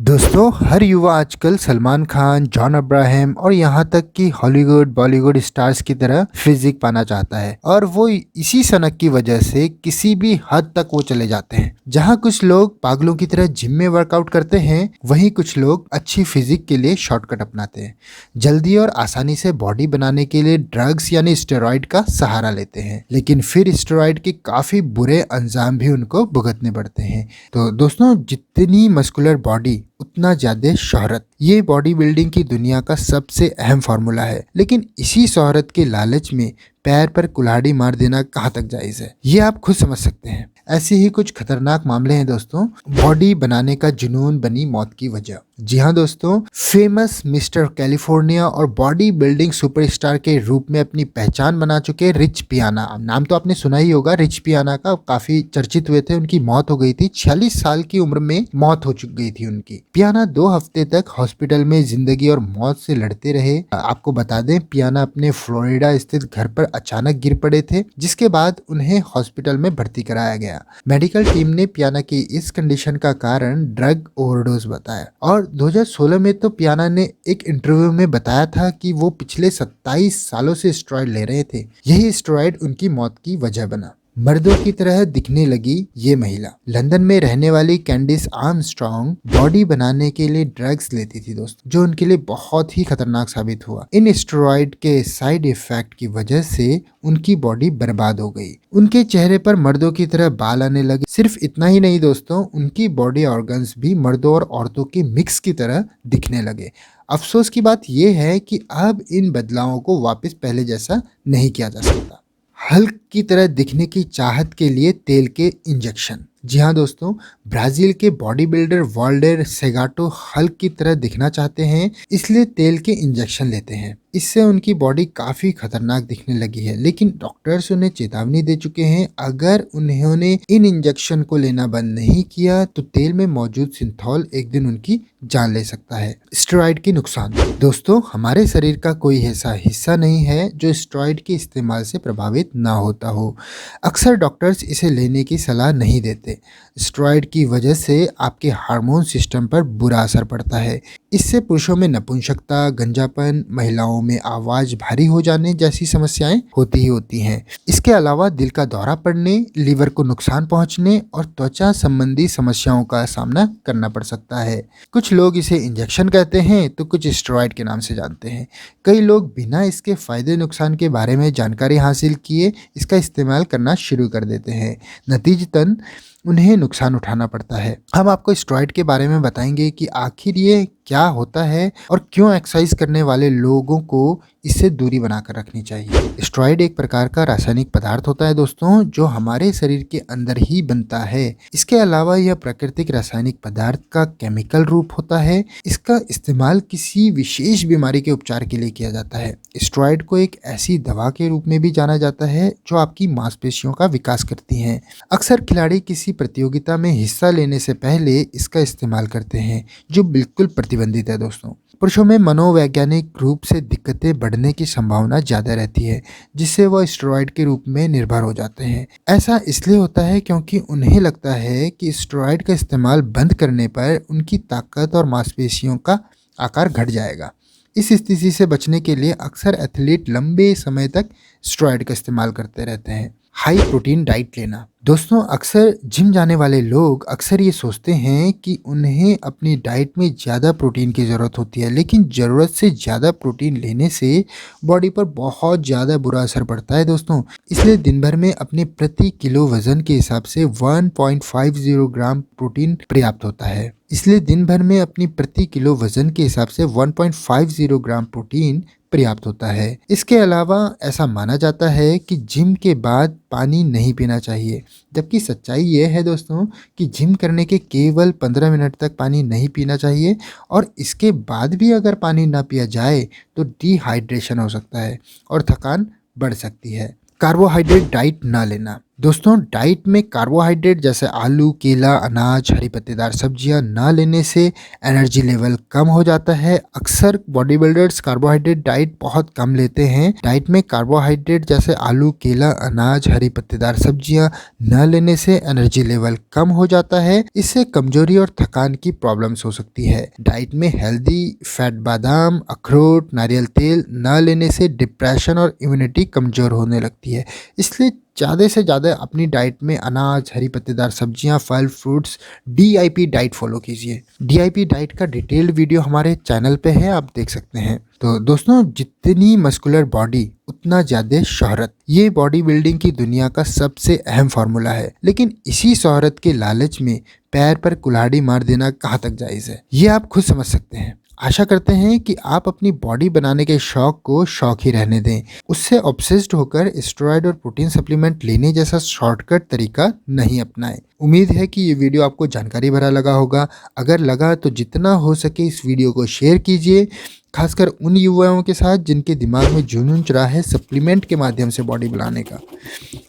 दोस्तों हर युवा आजकल सलमान खान, जॉन अब्राहम और यहाँ तक कि हॉलीवुड बॉलीवुड स्टार्स की तरह फिजिक पाना चाहता है और वो इसी सनक की वजह से किसी भी हद तक वो चले जाते हैं। जहाँ कुछ लोग पागलों की तरह जिम में वर्कआउट करते हैं, वहीं कुछ लोग अच्छी फिजिक के लिए शॉर्टकट अपनाते हैं। जल्दी और आसानी से बॉडी बनाने के लिए ड्रग्स यानी स्टेरॉइड का सहारा लेते हैं, लेकिन फिर स्टेरॉइड के काफी बुरे अंजाम भी उनको भुगतने पड़ते हैं। तो दोस्तों, जितनी मस्कुलर बॉडी उतना ज्यादा शोहरत, ये बॉडी बिल्डिंग की दुनिया का सबसे अहम फार्मूला है। लेकिन इसी शोहरत के लालच में पैर पर कुल्हाड़ी मार देना कहाँ तक जायज है, ये आप खुद समझ सकते हैं। ऐसे ही कुछ खतरनाक मामले हैं दोस्तों, बॉडी बनाने का जुनून बनी मौत की वजह। जी हाँ दोस्तों, फेमस मिस्टर कैलिफोर्निया और बॉडी बिल्डिंग सुपरस्टार के रूप में अपनी पहचान बना चुके रिच पियाना, नाम तो आपने सुना ही होगा रिच पियाना का, काफी चर्चित हुए थे। उनकी मौत हो गई थी, 46 साल की उम्र में मौत हो चुकी गई थी उनकी। पियाना 2 हफ्ते तक हॉस्पिटल में जिंदगी और मौत से लड़ते रहे। आपको बता दें, पियाना अपने फ्लोरिडा स्थित घर पर अचानक गिर पड़े थे, जिसके बाद उन्हें हॉस्पिटल में भर्ती कराया गया। मेडिकल टीम ने पियाना की इस कंडीशन का कारण ड्रग ओवरडोज बताया और 2016 में तो पियाना ने एक इंटरव्यू में बताया था कि वो पिछले 27 सालों से स्टेरॉइड ले रहे थे। यही स्टेरॉइड उनकी मौत की वजह बना। मर्दों की तरह दिखने लगी ये महिला। लंदन में रहने वाली कैंडिस आर्मस्ट्रॉन्ग बॉडी बनाने के लिए ड्रग्स लेती थी दोस्तों, जो उनके लिए बहुत ही खतरनाक साबित हुआ। इन स्टेरॉइड के साइड इफेक्ट की वजह से उनकी बॉडी बर्बाद हो गई। उनके चेहरे पर मर्दों की तरह बाल आने लगे। सिर्फ इतना ही नहीं दोस्तों, उनकी बॉडी ऑर्गन्स भी मर्दों और औरतों के मिक्स की तरह दिखने लगे। अफसोस की बात यह है कि अब इन बदलावों को वापस पहले जैसा नहीं किया जा सकता। हल्क की तरह दिखने की चाहत के लिए तेल के इंजेक्शन। जी हाँ दोस्तों, ब्राजील के बॉडी बिल्डर वाल्डर सेगाटो हल्क की तरह दिखना चाहते हैं, इसलिए तेल के इंजेक्शन लेते हैं। इससे उनकी बॉडी काफी खतरनाक दिखने लगी है, लेकिन डॉक्टर्स उन्हें चेतावनी दे चुके हैं, अगर उन्होंने इन इंजेक्शन को लेना बंद नहीं किया तो तेल में मौजूद सिंथॉल एक दिन उनकी जान ले सकता है। स्टेरॉइड के नुकसान। दोस्तों, हमारे शरीर का कोई ऐसा हिस्सा नहीं है जो स्टेरॉइड के इस्तेमाल से प्रभावित ना होता हो। अक्सर डॉक्टर्स इसे लेने की सलाह नहीं देते। स्टेरॉइड की वजह से आपके हार्मोन सिस्टम पर बुरा असर पड़ता है। इससे पुरुषों में नपुंसकता, गंजापन, महिलाओं में आवाज भारी हो जाने जैसी समस्याएं होती ही होती हैं। इसके अलावा दिल का दौरा पड़ने, लीवर को नुकसान पहुंचने और त्वचा संबंधी समस्याओं का सामना करना पड़ सकता है। कुछ लोग इसे इंजेक्शन कहते हैं तो कुछ स्टेरॉइड के नाम से जानते हैं। कई लोग बिना इसके फायदे नुकसान के बारे में जानकारी हासिल किए इसका इस्तेमाल करना शुरू कर देते हैं। नतीजतन उन्हें नुकसान उठाना पड़ता है। हम आपको स्टेरॉइड के बारे में बताएंगे कि आखिर ये क्या होता है और क्यों एक्सरसाइज करने वाले लोगों को इससे दूरी बनाकर रखनी चाहिए। स्टेरॉइड एक प्रकार का रासायनिक पदार्थ होता है दोस्तों, जो हमारे शरीर के अंदर ही बनता है। इसके अलावा यह प्राकृतिक रासायनिक पदार्थ का केमिकल रूप होता है। इसका इस्तेमाल किसी विशेष बीमारी के उपचार के लिए किया जाता है। स्टेरॉइड को एक ऐसी दवा के रूप में भी जाना जाता है जो आपकी मांसपेशियों का विकास करती हैं। अक्सर खिलाड़ी किसी प्रतियोगिता में हिस्सा लेने से पहले इसका इस्तेमाल करते हैं, जो बिल्कुल प्रतिबंधित है दोस्तों। पुरुषों में मनोवैज्ञानिक रूप से दिक्कतें बढ़ने की संभावना ज़्यादा रहती है, जिससे वह स्टेरॉइड के रूप में निर्भर हो जाते हैं। ऐसा इसलिए होता है क्योंकि उन्हें लगता है कि स्टेरॉइड का इस्तेमाल बंद करने पर उनकी ताकत और मांसपेशियों का आकार घट जाएगा। इस स्थिति से बचने के लिए अक्सर एथलीट लंबे समय तक स्टेरॉइड का इस्तेमाल करते रहते हैं। हाई प्रोटीन डाइट लेना। दोस्तों, अक्सर जिम जाने वाले लोग अक्सर ये सोचते हैं कि उन्हें अपनी डाइट में ज़्यादा प्रोटीन की ज़रूरत होती है, लेकिन ज़रूरत से ज़्यादा प्रोटीन लेने से बॉडी पर बहुत ज़्यादा बुरा असर पड़ता है दोस्तों। इसलिए दिन भर में अपने प्रति किलो वजन के हिसाब से 1.50 ग्राम प्रोटीन पर्याप्त होता है। इसलिए दिन भर में अपनी प्रति किलो वजन के हिसाब से 1.50 ग्राम प्रोटीन पर्याप्त होता है। इसके अलावा ऐसा माना जाता है कि जिम के बाद पानी नहीं पीना चाहिए, जबकि सच्चाई ये है दोस्तों कि जिम करने के केवल 15 मिनट तक पानी नहीं पीना चाहिए और इसके बाद भी अगर पानी ना पिया जाए तो डिहाइड्रेशन हो सकता है और थकान बढ़ सकती है। कार्बोहाइड्रेट डाइट ना लेना। दोस्तों, डाइट में कार्बोहाइड्रेट जैसे आलू, केला, अनाज, हरी पत्तेदार सब्जियां ना लेने से एनर्जी लेवल कम हो जाता है। अक्सर बॉडी बिल्डर्स कार्बोहाइड्रेट डाइट बहुत कम लेते हैं। डाइट में कार्बोहाइड्रेट जैसे आलू, केला, अनाज, हरी पत्तेदार सब्जियां न लेने से एनर्जी लेवल कम हो जाता है। इससे कमजोरी और थकान की प्रॉब्लम्स हो सकती है। डाइट में हेल्दी फैट बादाम, अखरोट, नारियल तेल न लेने से डिप्रेशन और इम्यूनिटी कमजोर होने लगती है। इसलिए ज़्यादा से ज़्यादा अपनी डाइट में अनाज, हरी पत्तेदार सब्जियां, फल, फ्रूट्स, डीआईपी डाइट फॉलो कीजिए। डीआईपी डाइट का डिटेल्ड वीडियो हमारे चैनल पे है, आप देख सकते हैं। तो दोस्तों, जितनी मस्कुलर बॉडी उतना ज़्यादा शोहरत, ये बॉडी बिल्डिंग की दुनिया का सबसे अहम फार्मूला है। लेकिन इसी शोहरत के लालच में पैर पर कुल्हाड़ी मार देना कहाँ तक जायज़ है, ये आप खुद समझ सकते हैं। आशा करते हैं कि आप अपनी बॉडी बनाने के शौक को शौक ही रहने दें। उससे ऑब्सेस्ड होकर स्टेरॉयड और प्रोटीन सप्लीमेंट लेने जैसा शॉर्टकट तरीका नहीं अपनाएं। उम्मीद है कि ये वीडियो आपको जानकारी भरा लगा होगा। अगर लगा तो जितना हो सके इस वीडियो को शेयर कीजिए, खासकर उन युवाओं के साथ जिनके दिमाग में जुनून चढ़ा है सप्लीमेंट के माध्यम से बॉडी बनाने का।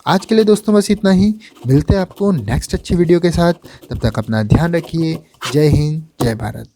आज के लिए दोस्तों बस इतना ही। मिलते हैं आपको नेक्स्ट अच्छी वीडियो के साथ। तब तक अपना ध्यान रखिए। जय हिंद, जय भारत।